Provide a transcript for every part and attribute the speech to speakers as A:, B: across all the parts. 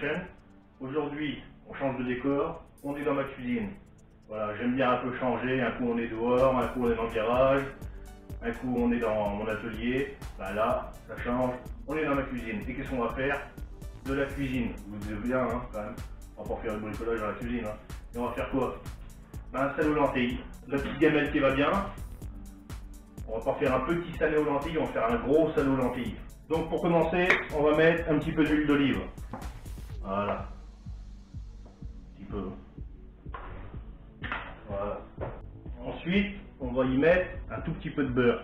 A: chaîne. Aujourd'hui, on change de décor, on est dans ma cuisine. Voilà, j'aime bien un peu changer, un coup on est dehors, un coup on est dans le garage, un coup on est dans mon atelier. Ben là, ça change, on est dans ma cuisine. Et qu'est-ce qu'on va faire? De la cuisine. Vous dites bien, hein, quand même. On va pas faire le bricolage dans la cuisine. Hein. Et on va faire quoi? Ben, un salé aux lentilles. La petite gamelle qui va bien. On va pas faire un petit salé aux lentilles, on va faire un gros salé aux lentilles. Donc pour commencer, on va mettre un petit peu d'huile d'olive. Voilà. Un petit peu. Voilà. Ensuite, on va y mettre un tout petit peu de beurre.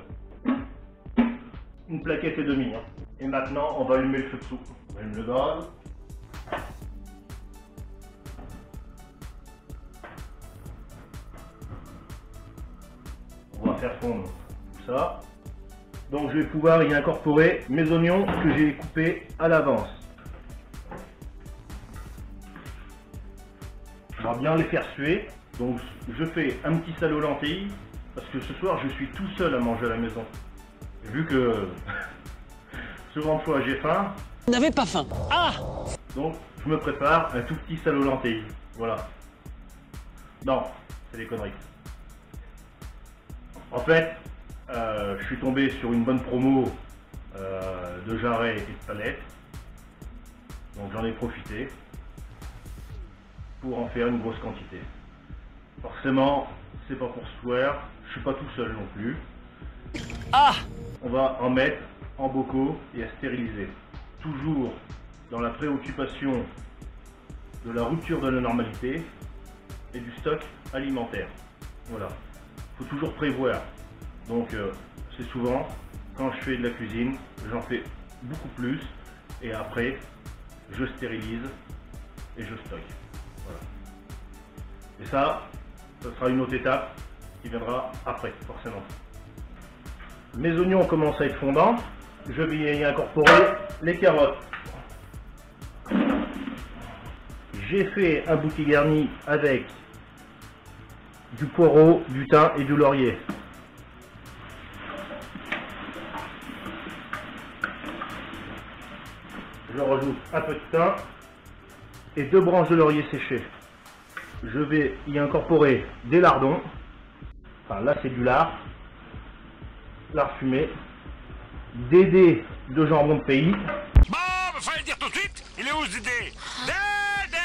A: Une plaquette et demie. Hein. Et maintenant, on va allumer le feu dessous. On allume le gaz. On va faire fondre tout ça. Donc je vais pouvoir y incorporer mes oignons que j'ai coupés à l'avance. On va bien les faire suer. Donc je fais un petit salé aux lentilles parce que ce soir je suis tout seul à manger à la maison. Vu que souvent de fois j'ai faim.
B: Vous n'avez pas faim. Ah!
A: Donc je me prépare un tout petit salé aux lentilles. Voilà. Non, c'est des conneries. En fait, je suis tombé sur une bonne promo de jarrets et de palettes. Donc j'en ai profité pour en faire une grosse quantité. Forcément, c'est pas pour ce soir, je suis pas tout seul non plus.
B: Ah!
A: On va en mettre en bocaux et à stériliser. Toujours dans la préoccupation de la rupture de la normalité et du stock alimentaire. Voilà. Il faut toujours prévoir. Donc c'est souvent, quand je fais de la cuisine, j'en fais beaucoup plus et après je stérilise et je stocke. Voilà. Et ça sera une autre étape qui viendra après, forcément. Mes oignons commencent à être fondants. Je vais y incorporer les carottes. J'ai fait un bouquet garni avec du poireau, du thym et du laurier. Je rajoute un peu de thym et 2 branches de laurier séchées. Je vais y incorporer des lardons. Enfin là c'est du lard fumé, des dés de jambon de pays.
C: Bon, il fallait le dire tout de suite. Il est où ce Dédé? Dédé!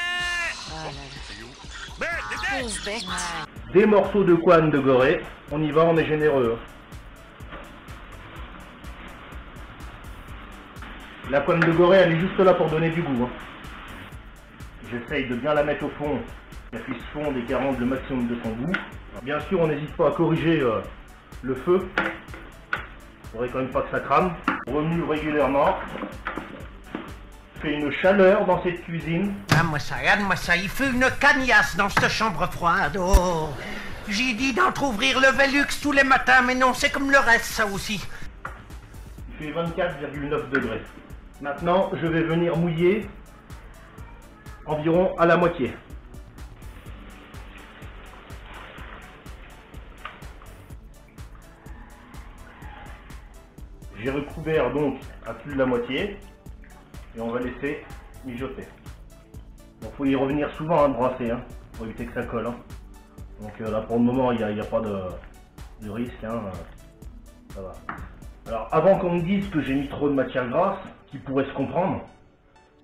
A: Des morceaux de couenne de gorée. On y va, on est généreux. La couenne de gorée, elle est juste là pour donner du goût. Hein. J'essaye de bien la mettre au fond, qu'elle puisse fondre et qu'elle rende le maximum de son goût. Alors, bien sûr, on n'hésite pas à corriger le feu. Il faudrait quand même pas que ça crame. On remue régulièrement. Il fait une chaleur dans cette cuisine.
D: Ah, regarde-moi ça, il fait une cagnasse dans cette chambre froide. Oh, j'ai dit d'entrouvrir le Velux tous les matins, mais non, c'est comme le reste, ça aussi.
A: Il fait 24,9 degrés. Maintenant, je vais venir mouiller environ à la moitié. J'ai recouvert donc à plus de la moitié et on va laisser mijoter. Donc faut y revenir souvent à brasser, hein, pour éviter que ça colle. Hein. Donc là pour le moment il n'y a pas de risque, hein, ça va. Alors avant qu'on me dise que j'ai mis trop de matière grasse, qui pourrait se comprendre,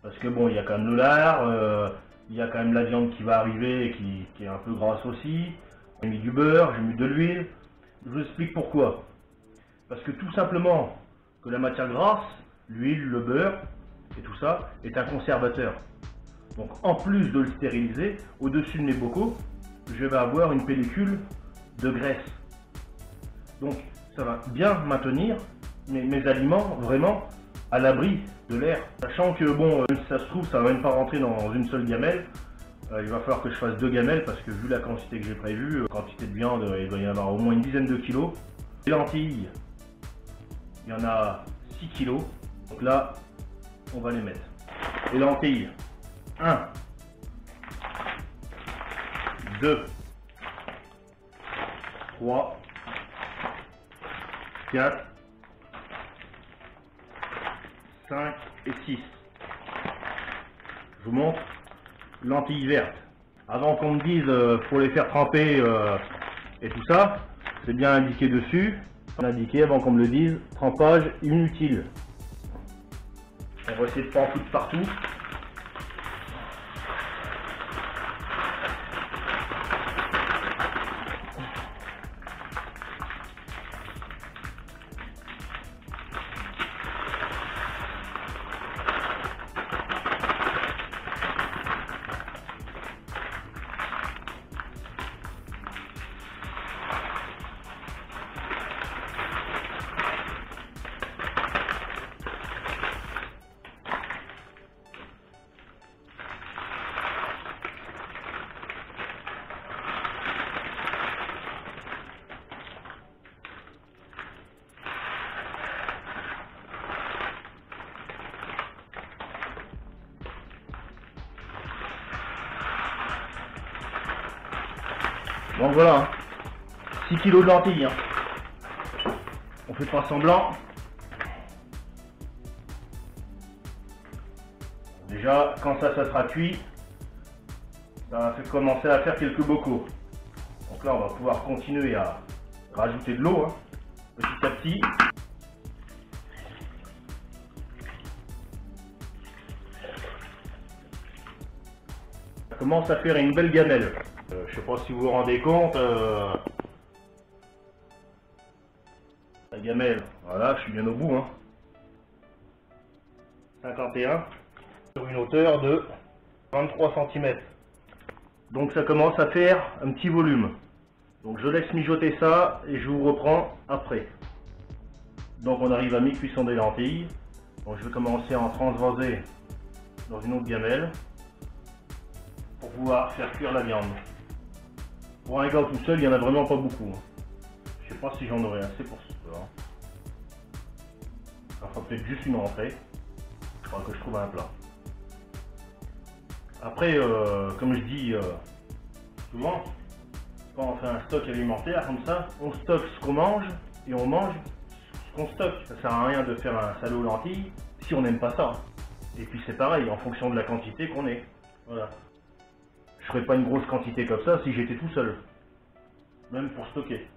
A: parce que bon il y a quand même le lard, il y a quand même la viande qui va arriver et qui est un peu grasse aussi. J'ai mis du beurre, j'ai mis de l'huile. Je vous explique pourquoi. Parce que tout simplement que la matière grasse, l'huile, le beurre et tout ça est un conservateur. Donc en plus de le stériliser, au-dessus de mes bocaux, je vais avoir une pellicule de graisse. Donc ça va bien maintenir mes aliments vraiment à l'abri de l'air. Sachant que bon, si ça se trouve, ça va même pas rentrer dans une seule gamelle. Il va falloir que je fasse 2 gamelles parce que vu la quantité que j'ai prévue, quantité de viande, il doit y en avoir au moins une dizaine de kilos. Les lentilles, il y en a 6 kilos. Donc là, on va les mettre. Les lentilles, 1, 2, 3, 4, 5 et 6. Je vous montre lentilles vertes. Avant qu'on me dise faut les faire tremper et tout ça, c'est bien indiqué dessus. Indiqué avant qu'on me le dise, trempage inutile. On va essayer de pas en foutre partout. Donc voilà, hein. 6 kg de lentilles. Hein. On fait pas semblant. Déjà, quand ça sera cuit, ça va commencer à faire quelques bocaux. Donc là, on va pouvoir continuer à rajouter de l'eau, hein, petit à petit. Ça commence à faire une belle gamelle. Je sais pas si vous vous rendez compte, la gamelle, voilà, je suis bien au bout, hein. 51 sur une hauteur de 23 cm. Donc ça commence à faire un petit volume. Donc je laisse mijoter ça et je vous reprends après. Donc on arrive à mi-cuisson des lentilles. Donc je vais commencer à en transvaser dans une autre gamelle pour pouvoir faire cuire la viande. Pour un gars tout seul, il n'y en a vraiment pas beaucoup. Je sais pas si j'en aurai assez pour ça. Ça fera peut-être juste une entrée. Il faudra que je trouve un plat. Après, comme je dis souvent, quand on fait un stock alimentaire comme ça, on stocke ce qu'on mange et on mange ce qu'on stocke. Ça sert à rien de faire un salé aux lentilles si on n'aime pas ça. Et puis c'est pareil, en fonction de la quantité qu'on est. Voilà. Je ferais pas une grosse quantité comme ça si j'étais tout seul. Même pour stocker.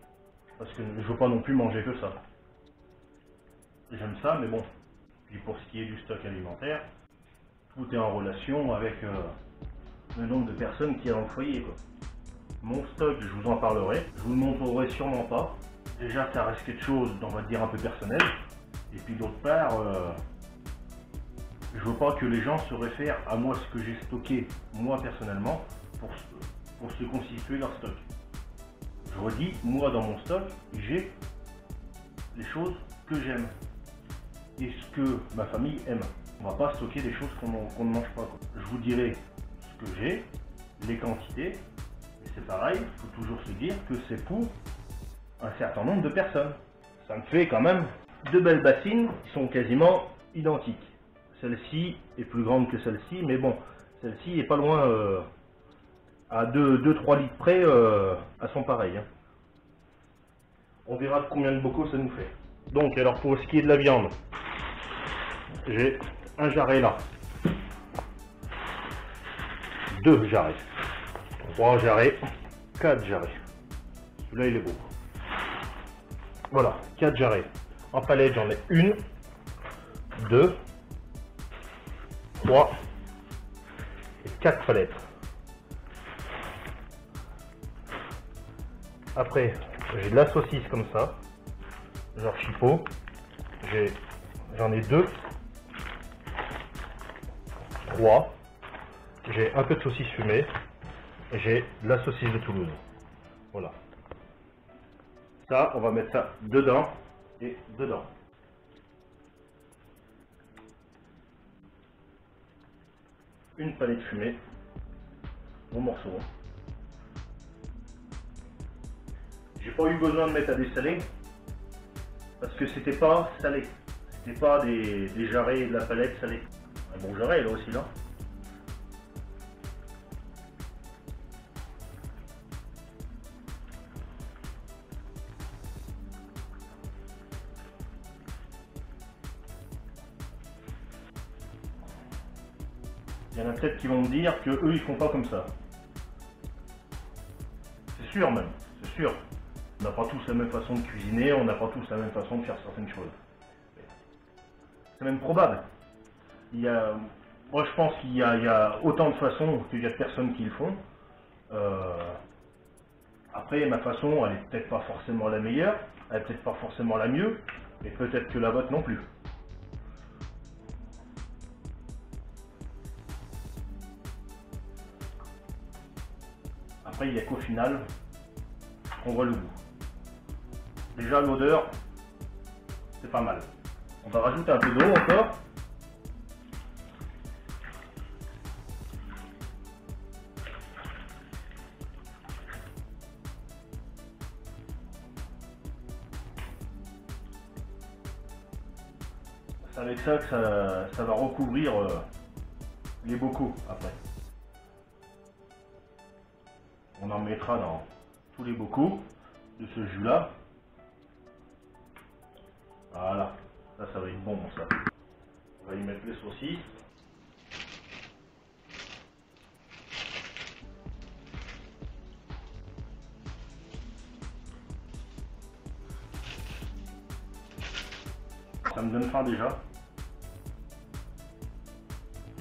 A: Parce que je veux pas non plus manger que ça. J'aime ça, mais bon. Puis pour ce qui est du stock alimentaire, tout est en relation avec le nombre de personnes qu'il y a dans le foyer, quoi. Mon stock, je vous en parlerai. Je vous le montrerai sûrement pas. Déjà, ça reste quelque chose, on va dire, un peu personnel. Et puis d'autre part, je veux pas que les gens se réfèrent à moi ce que j'ai stocké, moi personnellement, pour se constituer leur stock. Je redis, moi dans mon stock, j'ai les choses que j'aime et ce que ma famille aime. On va pas stocker des choses qu'on ne mange pas, quoi. Je vous dirai ce que j'ai, les quantités, et c'est pareil, il faut toujours se dire que c'est pour un certain nombre de personnes. Ça me fait quand même deux belles bassines qui sont quasiment identiques. Celle-ci est plus grande que celle-ci, mais bon, celle-ci est pas loin à 2-3 litres près, elles sont pareilles. Hein. On verra combien de bocaux ça nous fait. Donc, alors pour ce qui est de la viande, j'ai un jarret là, 2 jarrets, 3 jarrets, 4 jarrets. Celui-là il est beau. Voilà, 4 jarrets. En palette j'en ai 1, 2, 3 et 4 palettes. Après, j'ai de la saucisse comme ça, genre chipot. J'en ai 2, 3. J'ai un peu de saucisse fumée. Et j'ai de la saucisse de Toulouse. Voilà. Ça, on va mettre ça dedans et dedans. Une palette fumée. Bon morceau. J'ai pas eu besoin de mettre à dessaler parce que c'était pas salé. C'était pas des jarrets de la palette salée. Un bon jarret là aussi là. Il y en a peut-être qui vont me dire que eux ils font pas comme ça. C'est sûr même, c'est sûr. On n'a pas tous la même façon de cuisiner, on n'a pas tous la même façon de faire certaines choses. C'est même probable. Moi je pense qu'il y a autant de façons qu'il y a de personnes qui le font. Après ma façon elle est peut-être pas forcément la meilleure, elle est peut-être pas forcément la mieux, et peut-être que la vôtre non plus. Après il n'y a qu'au final qu'on voit le goût. Déjà l'odeur, c'est pas mal. On va rajouter un peu d'eau encore. C'est avec ça que ça va recouvrir les bocaux après. On en mettra dans tous les bocaux de ce jus là. Voilà, ça va être bon ça. On va y mettre les saucisses. Ça me donne faim déjà.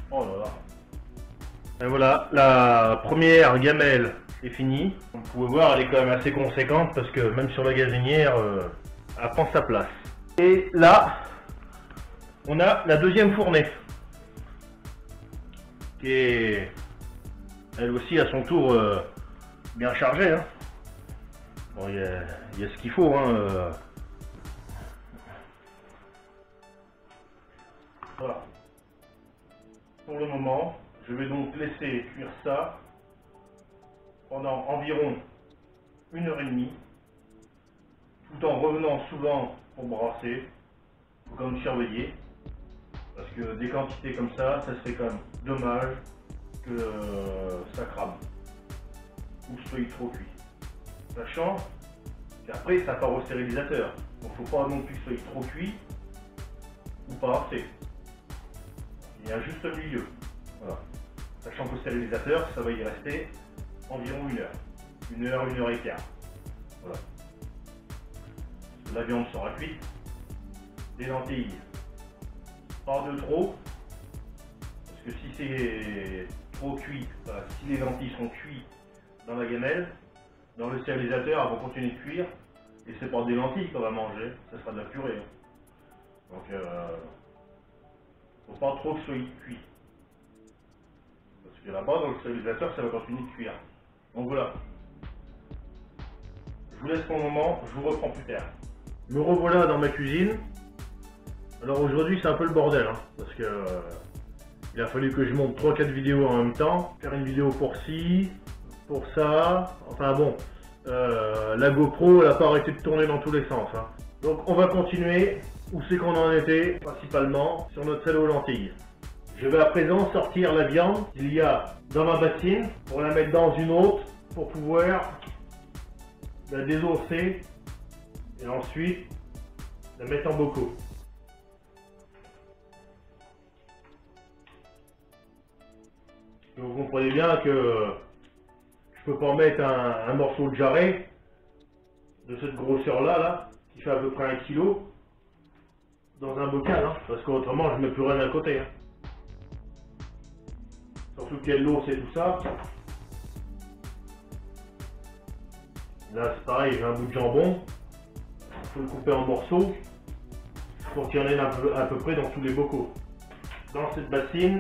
A: Oh là là. Et voilà, la première gamelle est finie. Vous pouvez voir, elle est quand même assez conséquente parce que même sur la gazinière, elle prend sa place. Et là, on a la deuxième fournée, qui est elle aussi à son tour bien chargée. Hein. Bon, il y a ce qu'il faut. Hein, Voilà. Pour le moment, je vais donc laisser cuire ça pendant environ 1h30, tout en revenant souvent pour brasser, comme surveiller, parce que des quantités comme ça serait quand même dommage que ça crame ou soit trop cuit. Sachant qu'après ça part au stérilisateur, donc faut pas non plus que ce soit trop cuit ou pas assez. Il y a un juste milieu. Voilà. Sachant qu'au stérilisateur, ça va y rester environ 1 heure. 1 heure, 1 heure et quart. Voilà. La viande sera cuite. Des lentilles. Pas de trop. Parce que si c'est trop cuit, enfin, si les lentilles sont cuites dans la gamelle, dans le stérilisateur, elles vont continuer de cuire. Et c'est pas des lentilles qu'on va manger, ça sera de la purée. Donc, faut pas trop que ce soit cuit. Parce que là-bas, dans le stérilisateur, ça va continuer de cuire. Donc voilà. Je vous laisse pour le moment, je vous reprends plus tard. Me revoilà dans ma cuisine. Alors aujourd'hui, c'est un peu le bordel, hein, parce que il a fallu que je monte 3-4 vidéos en même temps. Faire une vidéo pour ci, pour ça. Enfin bon, la GoPro, elle n'a pas arrêté de tourner dans tous les sens. Hein. Donc on va continuer. Où c'est qu'on en était, principalement sur notre salade aux lentilles. Je vais à présent sortir la viande qu'il y a dans ma bassine pour la mettre dans une autre pour pouvoir la désosser et ensuite la mettre en bocaux. Et vous comprenez bien que je peux pas mettre un morceau de jarret de cette grosseur là qui fait à peu près 1 kg dans un bocal, hein, parce qu'autrement je ne mets plus rien à côté. Hein. Surtout qu'il y a de l'eau, c'est tout ça. Là c'est pareil, j'ai un bout de jambon. Il faut le couper en morceaux pour qu'il y en ait à peu près dans tous les bocaux. Dans cette bassine,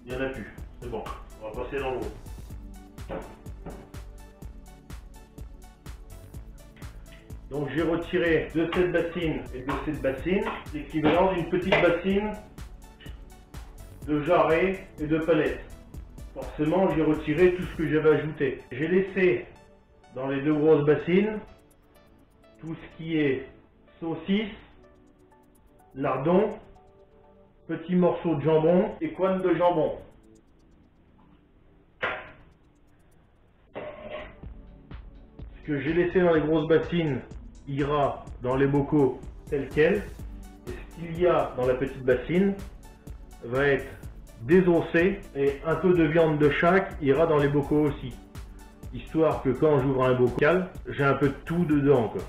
A: il n'y en a plus. C'est bon, on va passer dans l'eau. Donc j'ai retiré de cette bassine et de cette bassine l'équivalent d'une petite bassine de jarret et de palettes. Forcément j'ai retiré tout ce que j'avais ajouté. J'ai laissé dans les 2 grosses bassines tout ce qui est saucisse, lardon, petits morceaux de jambon et coines de jambon. Ce que j'ai laissé dans les grosses bassines ira dans les bocaux tels quels, et ce qu'il y a dans la petite bassine va être
E: désossé et un peu de viande de chaque ira dans les bocaux aussi. Histoire que quand j'ouvre un bocal, j'ai un peu de tout dedans, quoi.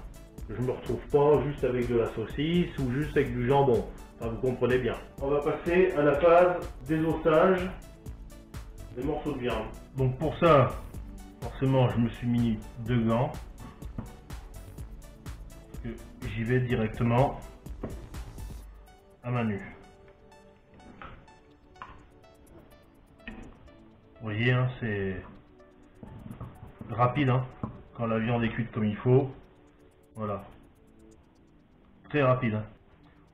E: Je me retrouve pas juste avec de la saucisse ou juste avec du jambon. Enfin, vous comprenez bien. On va passer à la phase désossage des morceaux de viande. Donc pour ça, forcément, je me suis mis 2 gants. Parce que j'y vais directement à main nue. Vous voyez, hein, c'est rapide, hein, quand la viande est cuite comme il faut. Voilà. Très rapide. Hein.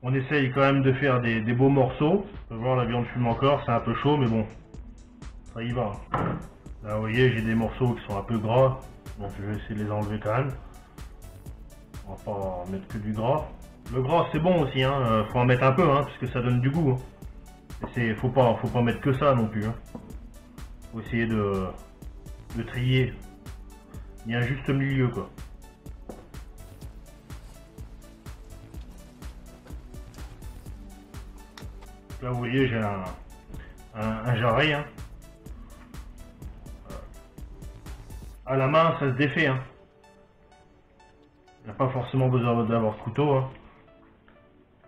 E: On essaye quand même de faire des beaux morceaux. On peut voir, la viande fume encore, c'est un peu chaud, mais bon, ça y va. Là, vous voyez, j'ai des morceaux qui sont un peu gras, donc je vais essayer de les enlever quand même. On va pas mettre que du gras. Le gras, c'est bon aussi, hein. Faut en mettre un peu, hein, parce que ça donne du goût. Hein. Faut pas mettre que ça non plus. Hein. Faut essayer de trier. Il y a un juste milieu, quoi. Là, vous voyez, j'ai un jarret. Hein. À la main, ça se défait. Hein. Il n'y a pas forcément besoin d'avoir ce couteau. Hein.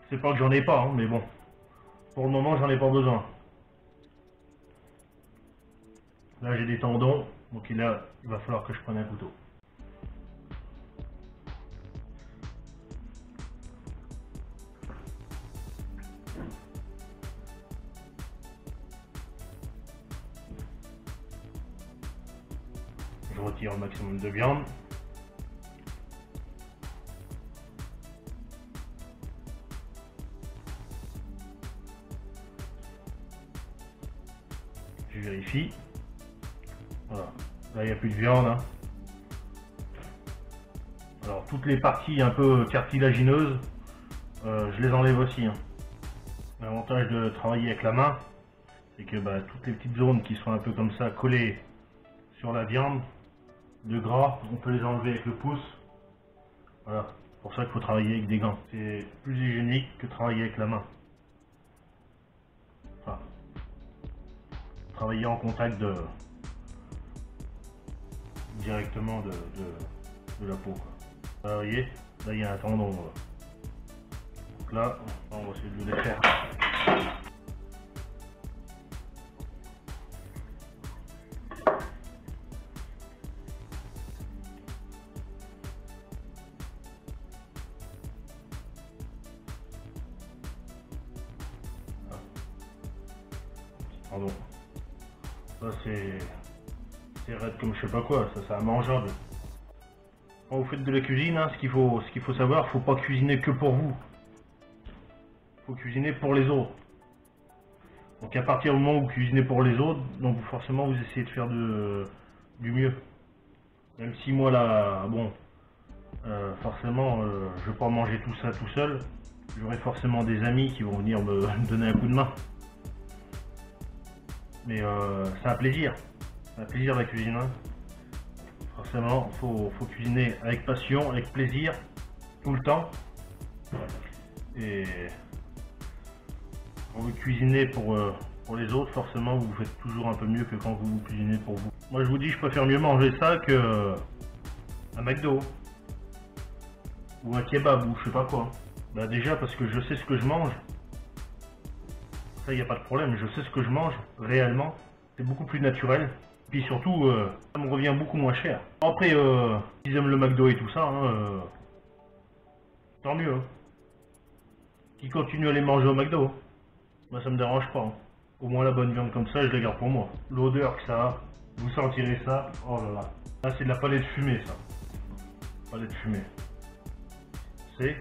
E: C'est pas que j'en ai pas, hein, mais bon. Pour le moment, j'en ai pas besoin. Là, j'ai des tendons, donc il va falloir que je prenne un couteau. Je retire le maximum de viande. Je vérifie. Voilà. Là, il n'y a plus de viande. Hein. Alors, toutes les parties un peu cartilagineuses, je les enlève aussi. Hein. L'avantage de travailler avec la main, c'est que toutes les petites zones qui sont un peu comme ça collées sur la viande, de gras, on peut les enlever avec le pouce. Voilà, c'est pour ça qu'il faut travailler avec des gants. C'est plus hygiénique que travailler avec la main. Enfin, travailler en contact directement de la peau. Là, vous voyez, là il y a un tendon. Donc là, on va essayer de le défaire. Pardon. Ça c'est raide comme je sais pas quoi, ça c'est immangeable. Quand vous faites de la cuisine, hein, ce qu'il faut savoir, faut pas cuisiner que pour vous. Faut cuisiner pour les autres. Donc à partir du moment où vous cuisinez pour les autres, donc forcément vous essayez de faire du mieux. Même si moi là, bon, forcément je vais pas manger tout ça tout seul. J'aurai forcément des amis qui vont venir me donner un coup de main. Mais c'est un plaisir. C'est un plaisir la cuisine. Hein. Forcément, faut cuisiner avec passion, avec plaisir, tout le temps. Et quand vous cuisinez pour les autres, forcément vous faites toujours un peu mieux que quand vous cuisinez pour vous. Moi je vous dis, je préfère mieux manger ça que un McDo. Ou un kebab ou je sais pas quoi. Bah déjà parce que je sais ce que je mange. Ça, il n'y a pas de problème, je sais ce que je mange réellement, c'est beaucoup plus naturel, puis surtout, ça me revient beaucoup moins cher. Après, ils aiment le McDo et tout ça, hein, tant mieux. Hein. Qui continuent à les manger au McDo, moi ça me dérange pas. Hein. Au moins la bonne viande comme ça, je la garde pour moi. L'odeur que ça a, vous sentirez ça, oh là là. Là c'est de la palette fumée ça, palette fumée. C'est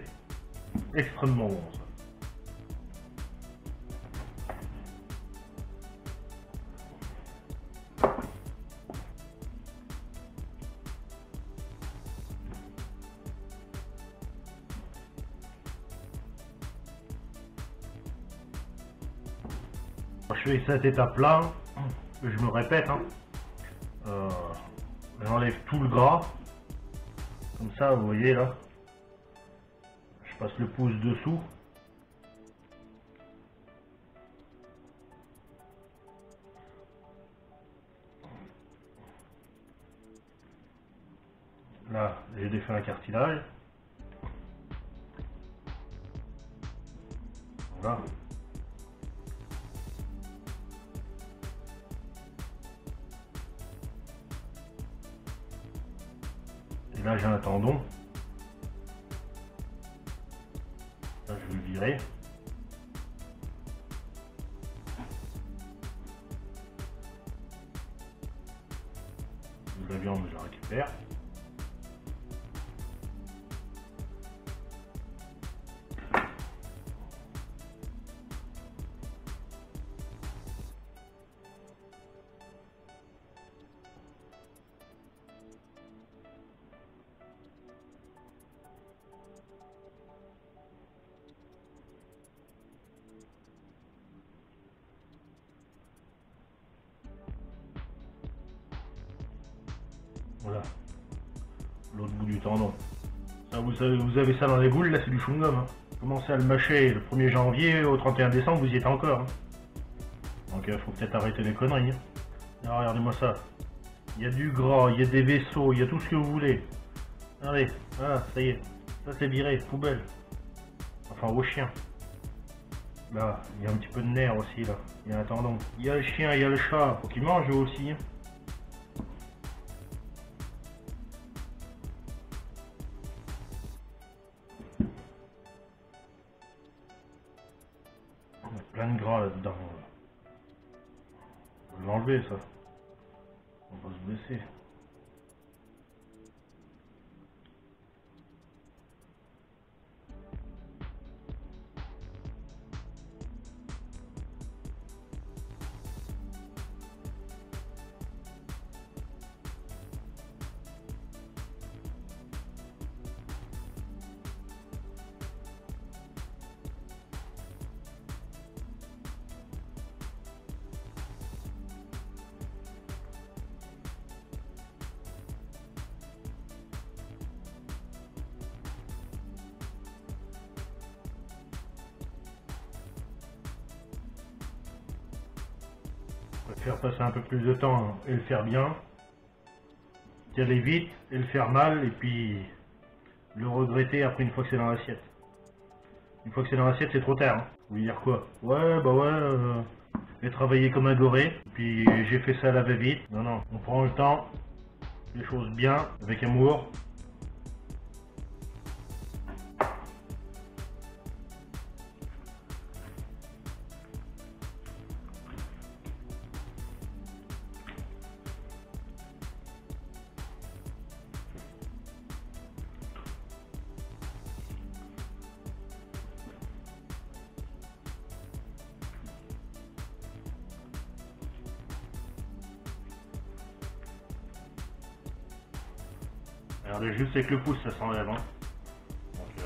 E: extrêmement bon ça. Je fais cette étape-là, je me répète, hein. J'enlève tout le gras, comme ça, vous voyez là, je passe le pouce dessous, Là, j'ai défait un cartilage. Voilà. Et là, j'ai un tendon. Là, je vais le virer. La viande, je la récupère. Voilà, l'autre bout du tendon. Ça, vous avez ça dans les boules, là c'est du chewing-gum. Hein. Commencez à le mâcher le 1er janvier, au 31 décembre, vous y êtes encore. Hein. Donc il faut peut-être arrêter les conneries. Hein. Alors, regardez-moi ça. Il y a du gras, il y a des vaisseaux, il y a tout ce que vous voulez. Allez, voilà, ça y est. Ça c'est viré, poubelle. Enfin, au chien. Là, il y a un petit peu de nerf aussi, là. Il y a un tendon. Il y a le chien, il y a le chat. Faut qu'il mange eux aussi. Hein. Plein de gras là-dedans. On va l'enlever ça. On va se blesser. Faire passer un peu plus de temps et le faire bien, y aller vite et le faire mal, et puis le regretter après une fois que c'est dans l'assiette. Une fois que c'est dans l'assiette, c'est trop tard. Hein. Vous voulez dire quoi? Ouais, bah ouais, j'ai travaillé comme un goré, puis j'ai fait ça à la va-vite. Non, non, on prend le temps, les choses bien, avec amour. Regardez, juste avec le pouce, ça s'enlève. Hein. Donc,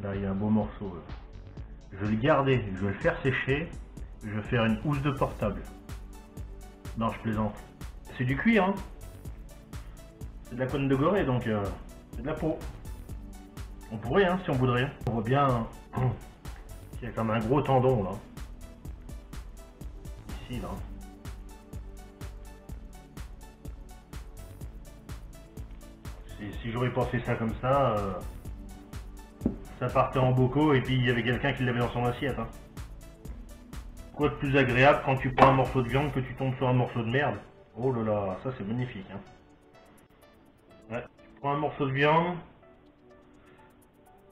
E: là, il y a un beau morceau. Là. Je vais le garder, je vais le faire sécher. Je vais faire une housse de portable. Non, je plaisante. C'est du cuir, hein. C'est de la cône de goré, donc c'est de la peau. On pourrait, hein, si on voudrait. On voit bien qu'il y a comme un gros tendon, là. Ici, là. Si j'aurais pas fait ça comme ça, ça partait en bocaux et puis il y avait quelqu'un qui l'avait dans son assiette. Hein. Quoi de plus agréable quand tu prends un morceau de viande que tu tombes sur un morceau de merde? Oh là là, ça c'est magnifique. Hein. Ouais. Tu prends un morceau de viande,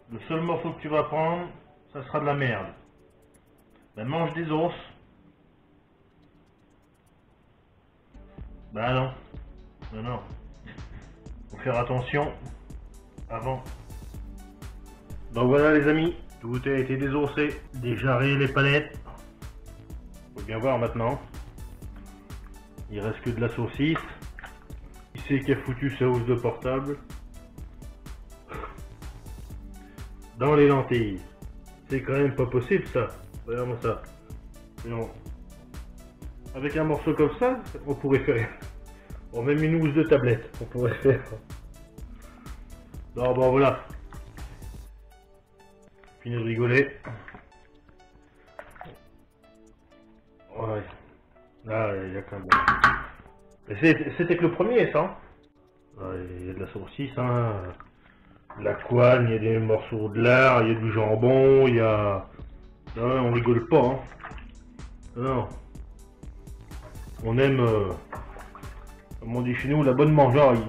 E: le seul morceau que tu vas prendre, ça sera de la merde. Ben mange des os. Ben non. Non, non. Faut faire attention avant. Donc voilà les amis, tout a été désossé, déjarré les palettes. Faut bien voir maintenant. Il reste que de la saucisse. Qui c'est qui a foutu sa housse de portable dans les lentilles? C'est quand même pas possible ça. Regarde-moi ça. Non. Avec un morceau comme ça, on pourrait Bon, même une housse de tablette, on pourrait faire. Non, bon, voilà. Fini de rigoler. Ouais. Là, il y a quand même... C'était que le premier, ça. Il y a de la saucisse, hein. De la couenne, il y a des morceaux de lard, il y a du jambon, il y a... Non, on rigole pas, hein. Non. On aime, comme on dit chez nous, la bonne mangeaille.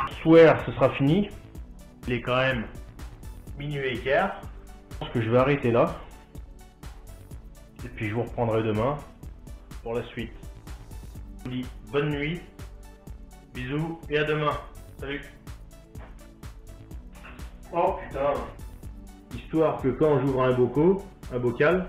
E: Ce soir, ce sera fini. Il est quand même minuit et quart. Je pense que je vais arrêter là. Et puis je vous reprendrai demain pour la suite. Je vous dis bonne nuit, bisous et à demain. Salut. Oh putain. Histoire que quand j'ouvre un bocal,